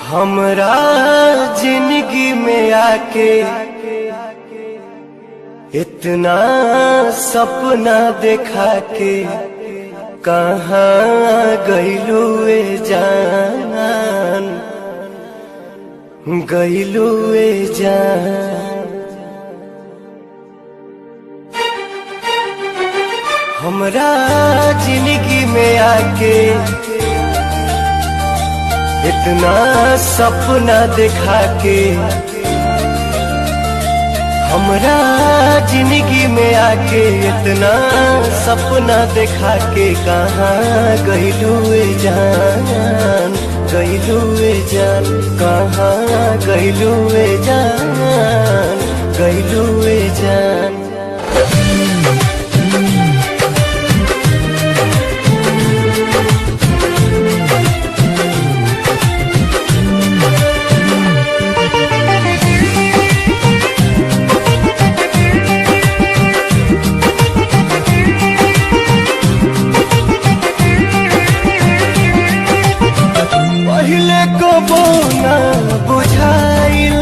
हमरा जिंदगी में आके इतना सपना देखा के कहाँ गइलू ए जान, गइलू ए जान। हमरा जिंदगी में आके इतना सपना देखा के, हमरा जिंदगी में आके इतना सपना देखा के कहाँ गइलू ए जान, गइलू ए जान, कहाँ गइलू ए जान, गइलू ए जान। पहले कबो ना बुझाइल,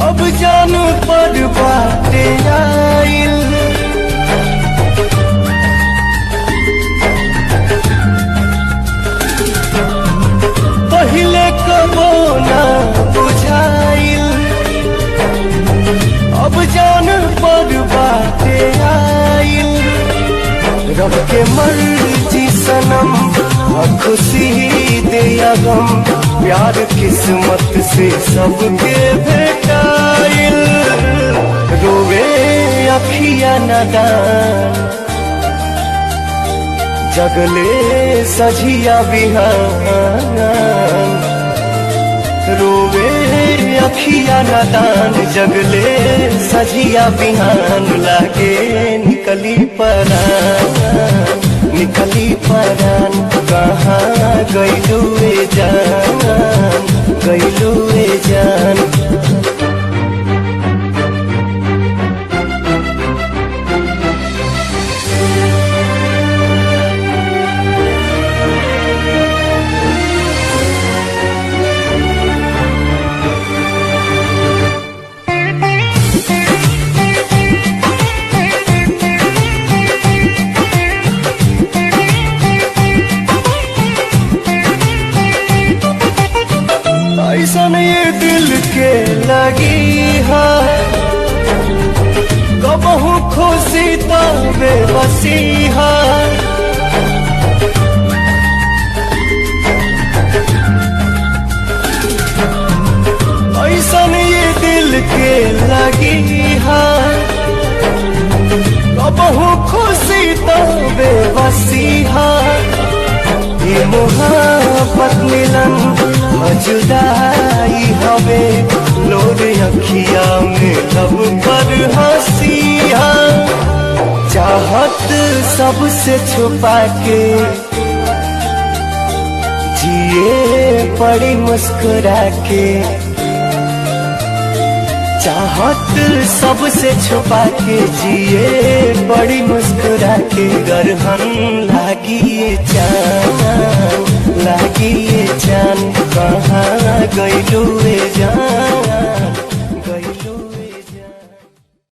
अब जान पर बाटे आइल। पहले कबो ना बुझाइल, अब जान पर बाटे आइल। रब के मर्जी सनम, खुशी दे या गम, प्यार किस्मत से सबके भेटाइल। रोवे अखिया नादान, जगले सझिया बिहान। रोवे अखिया नादान, जगले सझिया बिहान। लागे निकली परान, निकली परान। कहाँ गइलू ए जान, गइलू ए जान। ऐसन ये दिल के लगी है, कबहू खुशी तो बेबसी है। ऐसन ये दिल के लगी है, कबहू खुशी तो बेबसी है। ये मोहब्बत मिलन जुदाई हवे, लोर अखिया में लब पर हंसिया। चाहत सबसे छुपा के जिए पड़ी मुस्कुरा के। चाहत सबसे छुपा के जिए बड़ी मुस्कुरा के। गरहन लागी ये जान, लागी ये जान, कहाँ गइलू ए जान।